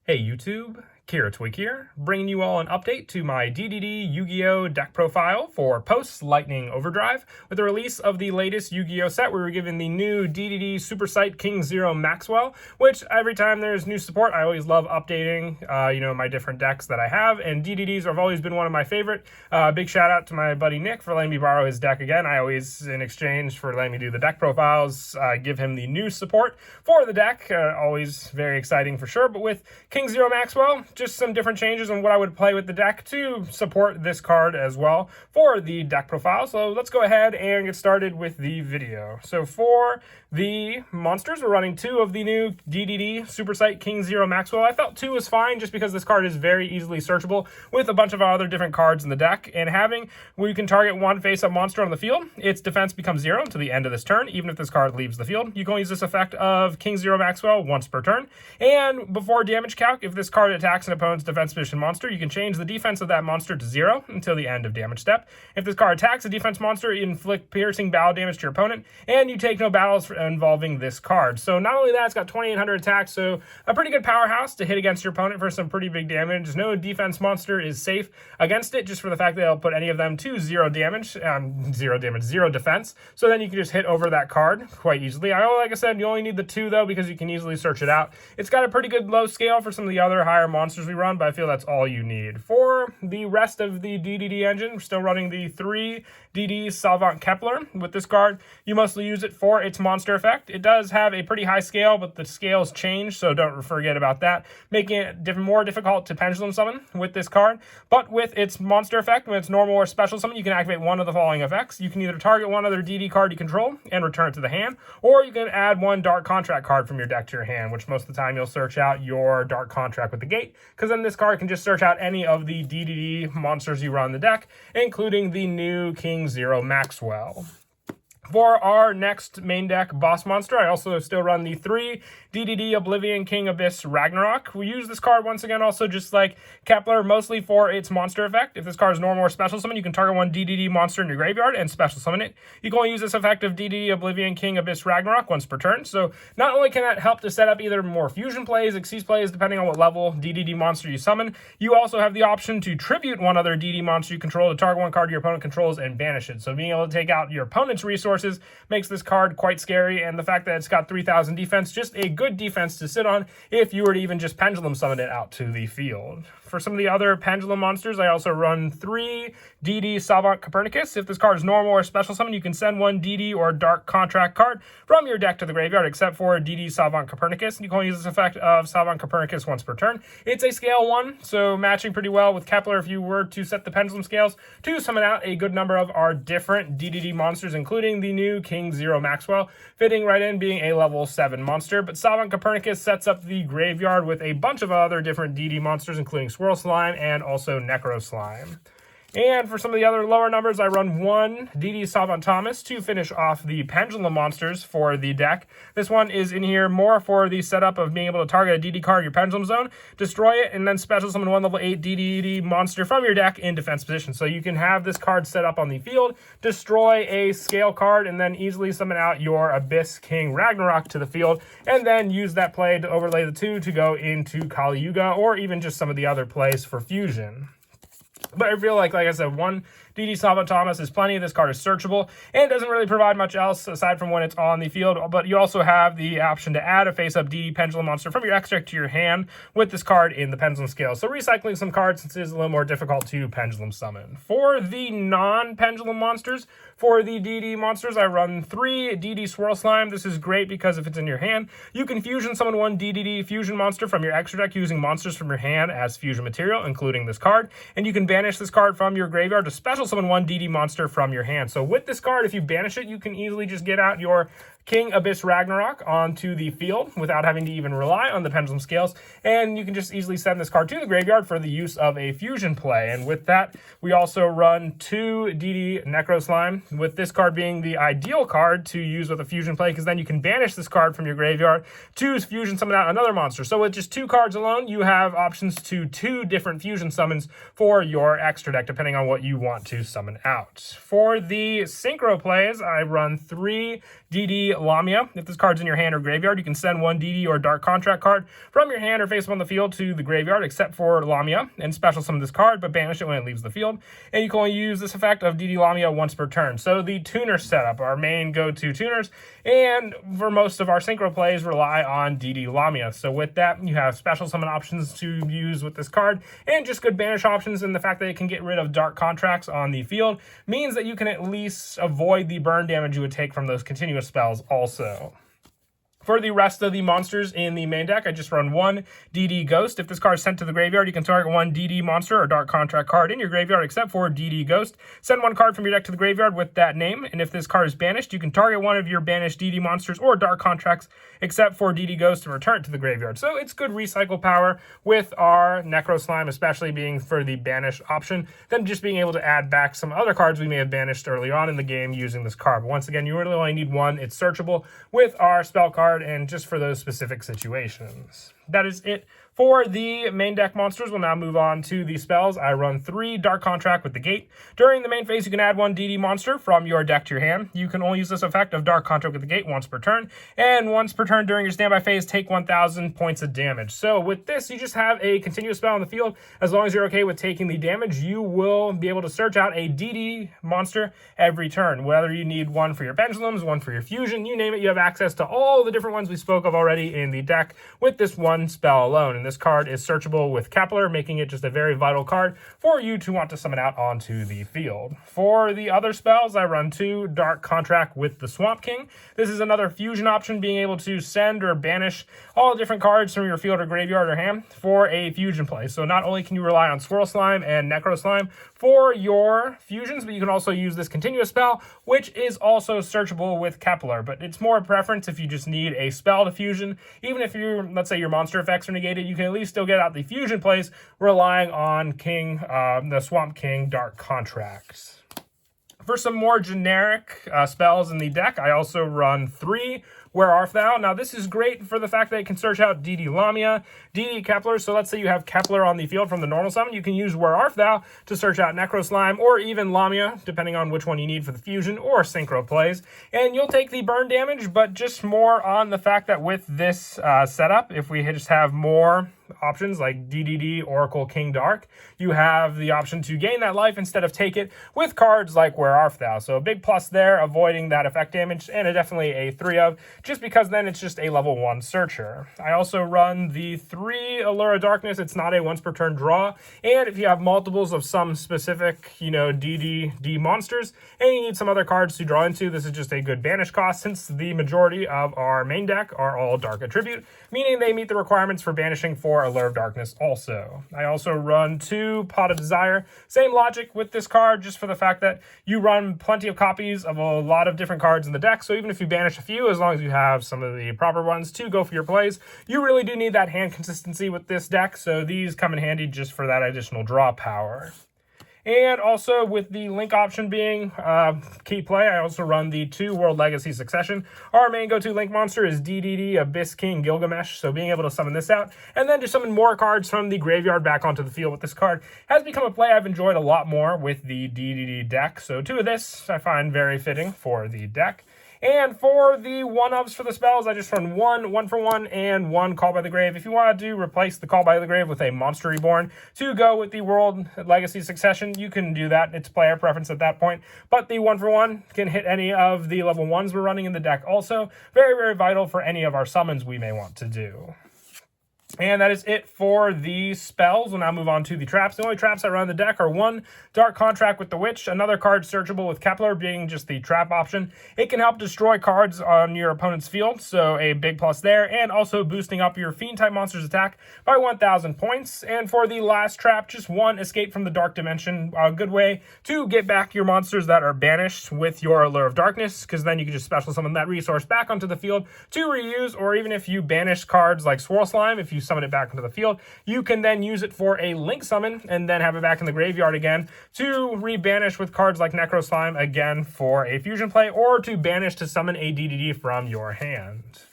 Hey YouTube, Kira Tweak here, bringing you all an update to my DDD Yu-Gi-Oh! Deck profile for post-Lightning Overdrive. With the release of the latest Yu-Gi-Oh! Set, we were given the new DDD Super Site King Zero Maxwell, which every time there's new support, I always love updating, my different decks that I have, and DDDs have always been one of my favorite. Big shout out to my buddy Nick for letting me borrow his deck again. I always, in exchange for letting me do the deck profiles, give him the new support for the deck. Always very exciting for sure, but with King Zero Maxwell, just some different changes on what I would play with the deck to support this card as well for the deck profile. So let's go ahead and get started with the video. So for the monsters, we're running 2 of the new DDD Super Site King Zero Maxwell. I felt 2 was fine just because this card is very easily searchable with a bunch of other different cards in the deck, and having where you can target one face-up monster on the field, its defense becomes 0 until the end of this turn, even if this card leaves the field. You can only use this effect of King Zero Maxwell once per turn, and before damage calc, if this card attacks an opponent's defense position monster, you can change the defense of that monster to 0 until the end of damage step. If this card attacks a defense monster, you inflict piercing battle damage to your opponent, and you take no battles involving this card. So not only that, it's got 2,800 attacks, so a pretty good powerhouse to hit against your opponent for some pretty big damage. No defense monster is safe against it, just for the fact that they'll put any of them to 0 damage, 0 defense. So then you can just hit over that card quite easily. Like I said, you only need the 2 though, because you can easily search it out. It's got a pretty good low scale for some of the other higher monsters we run, but I feel that's all you need. For the rest of the DDD engine, we're still running the 3 DD Savant Kepler. With this card, you mostly use it for its monster effect. It does have a pretty high scale, but the scales change, so don't forget about that, making it more difficult to pendulum summon with this card. But with its monster effect, when it's normal or special summon, you can activate one of the following effects. You can either target one other DD card you control and return it to the hand, or you can add one Dark Contract card from your deck to your hand, which most of the time you'll search out your Dark Contract with the gate, because then this card can just search out any of the DDD monsters you run in the deck, including the new King Zero Maxwell. For our next main deck boss monster, I also still run the 3 DDD Oblivion King Abyss Ragnarok. We use this card once again also just like Kepler, mostly for its monster effect. If this card is normal or special summon, you can target one DDD monster in your graveyard and special summon it. You can only use this effect of DDD Oblivion King Abyss Ragnarok once per turn. So not only can that help to set up either more fusion plays, Xyz plays, depending on what level DDD monster you summon, you also have the option to tribute one other DDD monster you control to target one card your opponent controls and banish it. So being able to take out your opponent's resources makes this card quite scary, and the fact that it's got 3,000 defense, just a good defense to sit on if you were to even just pendulum summon it out to the field. For some of the other pendulum monsters, I also run 3 DD Savant Copernicus. If this card is normal or special summon, you can send one DD or Dark Contract card from your deck to the graveyard, except for DD Savant Copernicus. You can only use this effect of Savant Copernicus once per turn. It's a scale 1, so matching pretty well with Kepler if you were to set the pendulum scales to summon out a good number of our different DDD monsters, including the new King Zero Maxwell, fitting right in being a level 7 monster. But Savant Copernicus sets up the graveyard with a bunch of other different DD monsters, including Swirl Slime and also Necro Slime. And for some of the other lower numbers, I run 1 DD Savant Thomas to finish off the pendulum monsters for the deck. This one is in here more for the setup of being able to target a DD card in your pendulum zone, destroy it, and then special summon one level 8 DDD monster from your deck in defense position. So you can have this card set up on the field, destroy a scale card, and then easily summon out your Abyss King Ragnarok to the field, and then use that play to overlay the 2 to go into Kali Yuga, or even just some of the other plays for fusion. But I feel like I said, 1 DD Savant Thomas is plenty. This card is searchable and doesn't really provide much else aside from when it's on the field. But you also have the option to add a face-up DD Pendulum monster from your extract to your hand with this card in the Pendulum scale. So recycling some cards since it is a little more difficult to Pendulum summon. For the non-Pendulum monsters, for the DD monsters, I run 3 DD Swirl Slime. This is great because if it's in your hand, you can fusion summon 1 DDD fusion monster from your extra deck using monsters from your hand as fusion material, including this card. And you can banish this card from your graveyard to special summon 1 DD monster from your hand. So with this card, if you banish it, you can easily just get out your King Abyss Ragnarok onto the field without having to even rely on the pendulum scales, and you can just easily send this card to the graveyard for the use of a fusion play. And with that, we also run 2 DD Necro Slime, with this card being the ideal card to use with a fusion play, because then you can banish this card from your graveyard to fusion summon out another monster. So with just 2 cards alone, you have options to 2 different fusion summons for your extra deck, depending on what you want to summon out. For the synchro plays, I run 3 DD Lamia. If this card's in your hand or graveyard, you can send one DD or Dark Contract card from your hand or face up on the field to the graveyard, except for Lamia, and special summon this card, but banish it when it leaves the field. And you can only use this effect of DD Lamia once per turn. So the tuner setup, our main go-to tuners, and for most of our synchro plays rely on DD Lamia. So with that, you have special summon options to use with this card, and just good banish options, and the fact that it can get rid of Dark Contracts on the field means that you can at least avoid the burn damage you would take from those continuous spells also. For the rest of the monsters in the main deck, I just run one DD Ghost. If this card is sent to the graveyard, you can target one DD monster or Dark Contract card in your graveyard except for DD Ghost. Send one card from your deck to the graveyard with that name, and if this card is banished, you can target one of your banished DD monsters or Dark Contracts except for DD Ghost and return it to the graveyard. So it's good recycle power with our Necro Slime, especially being for the banish option, then just being able to add back some other cards we may have banished early on in the game using this card. But once again, you really only need one. It's searchable with our spell card and just for those specific situations. That is it for the main deck monsters. We'll now move on to the spells. I run 3 Dark Contract with the Gate. During the main phase, you can add one DD monster from your deck to your hand. You can only use this effect of Dark Contract with the Gate once per turn, and once per turn during your standby phase, take 1,000 points of damage. So with this, you just have a continuous spell on the field. As long as you're okay with taking the damage, you will be able to search out a DD monster every turn. Whether you need one for your pendulums, one for your fusion, you name it, you have access to all the different ones we spoke of already in the deck with this one spell alone. And this card is searchable with Kepler, making it just a very vital card for you to want to summon out onto the field. For the other spells, I run 2 Dark Contract with the Swamp King. This is another fusion option, being able to send or banish all the different cards from your field or graveyard or hand for a fusion play. So not only can you rely on Swirl Slime and Necro Slime for your fusions, but you can also use this continuous spell, which is also searchable with Kepler. But it's more a preference if you just need a spell to fusion. Even if let's say your monster effects are negated, you can at least still get out the fusion plays relying on the Swamp King Dark Contracts. For some more generic spells in the deck, I also run 3 Where Art Thou? Now, this is great for the fact that it can search out DD Lamia, DD Kepler. So let's say you have Kepler on the field from the normal summon. You can use Where Art Thou to search out Necro Slime or even Lamia, depending on which one you need for the fusion or synchro plays. And you'll take the burn damage, but just more on the fact that with this setup, if we just have more options like DDD, Oracle, King Dark, you have the option to gain that life instead of take it with cards like Where Art Thou. So a big plus there, avoiding that effect damage, and definitely a 3 of, just because then it's just a level 1 searcher. I also run the 3 Allure of Darkness. It's not a once per turn draw, and if you have multiples of some specific, DD monsters, and you need some other cards to draw into, this is just a good banish cost, since the majority of our main deck are all Dark Attribute, meaning they meet the requirements for banishing for Allure of Darkness also. I also run 2 Pot of Desire. Same logic with this card, just for the fact that you run plenty of copies of a lot of different cards in the deck, so even if you banish a few, as long as you have some of the proper ones to go for your plays, you really do need that hand consistency with this deck, so these come in handy just for that additional draw power. And also with the link option being key play, I also run the 2 World Legacy Succession. Our main go-to link monster is DDD Abyss King Gilgamesh, so being able to summon this out and then just summon more cards from the graveyard back onto the field with this card has become a play I've enjoyed a lot more with the DDD deck. So 2 of this I find very fitting for the deck. And for the 1-ofs for the spells, I just run 1 for 1, and 1 Call by the Grave. If you want to replace the Call by the Grave with a Monster Reborn to go with the World Legacy Succession, you can do that. It's player preference at that point. But the 1 for 1 can hit any of the level 1s we're running in the deck also. Very, very vital for any of our summons we may want to do. And that is it for the spells. We'll now move on to the traps. The only traps I run in the deck are 1 Dark Contract with the Witch, another card searchable with Kepler being just the trap option. It can help destroy cards on your opponent's field, so a big plus there, and also boosting up your Fiend-type monster's attack by 1,000 points. And for the last trap, just 1 Escape from the Dark Dimension, a good way to get back your monsters that are banished with your Allure of Darkness, because then you can just special summon that resource back onto the field to reuse, or even if you banish cards like Swirl Slime, if you summon it back into the field, you can then use it for a link summon and then have it back in the graveyard again to rebanish with cards like Necro Slime again for a fusion play, or to banish to summon a DDD from your hand.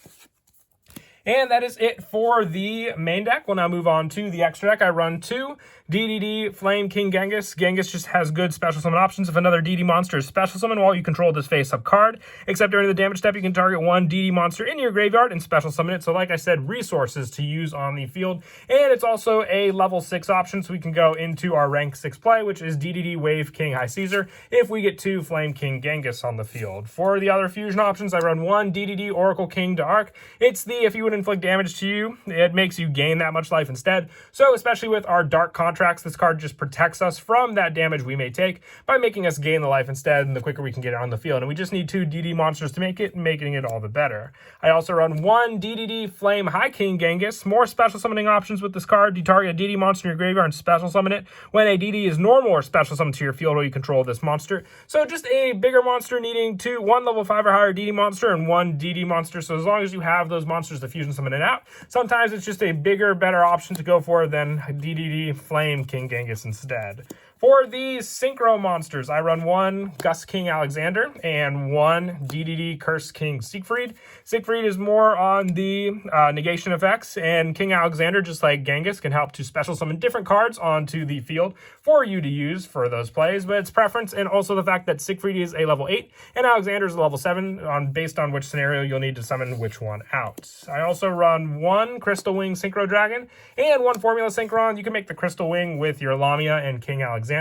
And that is it for the main deck. We'll now move on to the extra deck. I run 2 DDD Flame King Genghis. Genghis just has good special summon options. If another DD monster is special summon while you control this face-up card, except during the damage step, you can target 1 DD monster in your graveyard and special summon it. So like I said, resources to use on the field. And it's also a level 6 option, so we can go into our rank 6 play, which is DDD Wave King High Caesar, if we get 2 Flame King Genghis on the field. For the other fusion options, I run 1 DDD Oracle King Dark. It's the if you would inflict damage to you, it makes you gain that much life instead. So especially with our dark contracts, this card just protects us from that damage we may take by making us gain the life instead, and the quicker we can get it on the field. And we just need 2 DD monsters to make it, making it all the better. I also run 1 DDD Flame High King Genghis. More special summoning options with this card. You target a DD monster in your graveyard and special summon it when a DD is normal or special summon to your field or you control this monster. So just a bigger monster needing 1 level 5 or higher DD monster and 1 DD monster. So as long as you have those monsters to fusion summon it out, sometimes it's just a bigger, better option to go for than DDD Flame King Genghis instead. For the Synchro monsters, I run 1 Gust King Alexander and 1 DDD Curse King Siegfried. Siegfried is more on the negation effects, and King Alexander, just like Genghis, can help to special summon different cards onto the field for you to use for those plays, but it's preference, and also the fact that Siegfried is a level 8 and Alexander is a level 7, based on which scenario you'll need to summon which one out. I also run 1 Crystal Wing Synchro Dragon and 1 Formula Synchron. You can make the Crystal Wing with your Lamia and King Alexander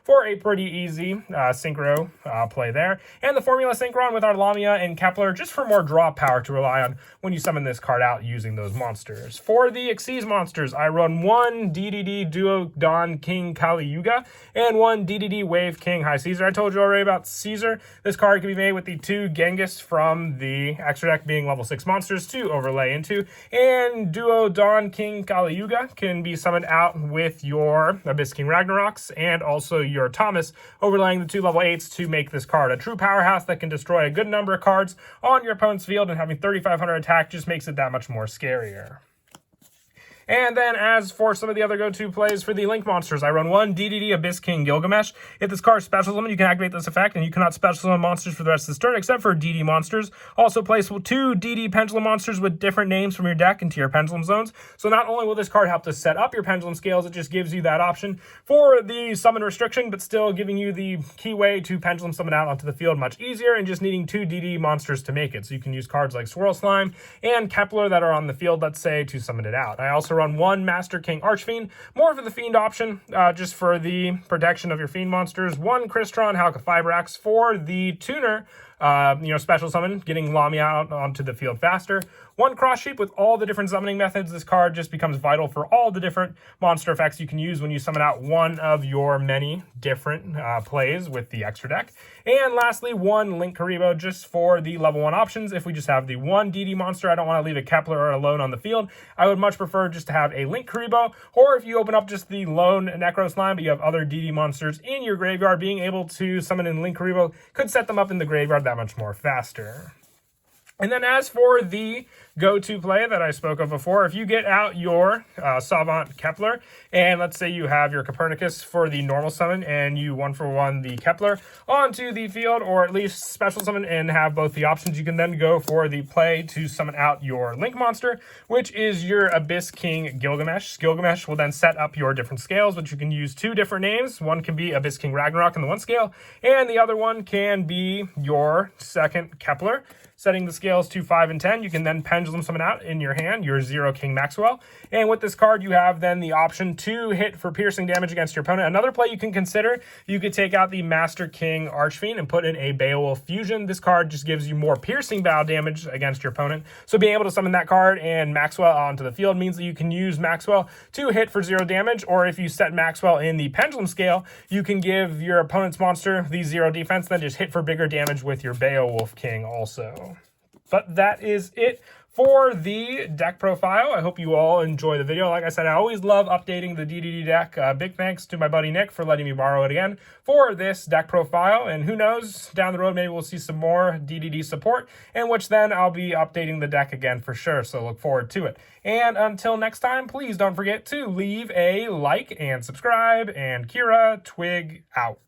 for a pretty easy synchro play there. And the Formula Synchron with our Lamia and Kepler just for more draw power to rely on when you summon this card out using those monsters. For the Xyz monsters, I run 1 DDD Duo Don King Kali Yuga and 1 DDD Wave King High Caesar. I told you already about Caesar. This card can be made with the 2 Genghis from the extra deck being level 6 monsters to overlay into, and Duo Don King Kali Yuga can be summoned out with your Abyss King Ragnaroks and also your Thomas, overlaying the 2 level 8s to make this card a true powerhouse that can destroy a good number of cards on your opponent's field, and having 3,500 attack just makes it that much more scarier. And then as for some of the other go-to plays for the Link monsters, I run 1 DDD Abyss King Gilgamesh. If this card is special summon, you can activate this effect, and you cannot special summon monsters for the rest of this turn except for DD monsters. Also place 2 DD Pendulum monsters with different names from your deck into your Pendulum zones. So not only will this card help to set up your Pendulum scales, it just gives you that option for the summon restriction, but still giving you the key way to Pendulum summon out onto the field much easier, and just needing 2 DD monsters to make it. So you can use cards like Swirl Slime and Kepler that are on the field, let's say, to summon it out. I also run 1 Master King Archfiend, more for the Fiend option, just for the protection of your Fiend monsters. 1 Crystron Halqifibrax for the tuner, special summon, getting Lamia out onto the field faster. 1 Cross Sheep with all the different summoning methods. This card just becomes vital for all the different monster effects you can use when you summon out one of your many different plays with the extra deck. And lastly, 1 Link Karibo just for the level 1 options. If we just have the 1 DD monster, I don't want to leave a Kepler alone on the field. I would much prefer just to have a Link Karibo, or if you open up just the lone Necro Slime, but you have other DD monsters in your graveyard, being able to summon in Link Karibo could set them up in the graveyard that much more faster. And then as for the go-to play that I spoke of before, if you get out your Savant Kepler, and let's say you have your Copernicus for the normal summon, and you 1-for-1 the Kepler onto the field, or at least special summon and have both the options, you can then go for the play to summon out your Link monster, which is your Abyss King Gilgamesh. Gilgamesh will then set up your different scales, which you can use 2 different names. One can be Abyss King Ragnarok in the 1 scale, and the other one can be your second Kepler. Setting the scales to 5 and 10, you can then pendulum summon out in your hand your 0 King Maxwell. And with this card, you have then the option to hit for piercing damage against your opponent. Another play you can consider, you could take out the Master King Archfiend and put in a Beowulf Fusion. This card just gives you more piercing bow damage against your opponent. So being able to summon that card and Maxwell onto the field means that you can use Maxwell to hit for 0 damage, or if you set Maxwell in the pendulum scale, you can give your opponent's monster the 0 defense, then just hit for bigger damage with your Beowulf King also. But that is it for the deck profile. I hope you all enjoy the video. Like I said, I always love updating the DDD deck. Big thanks to my buddy Nick for letting me borrow it again for this deck profile. And who knows, down the road, maybe we'll see some more DDD support, in which then I'll be updating the deck again for sure. So look forward to it. And until next time, please don't forget to leave a like and subscribe. And Kira, Twig out.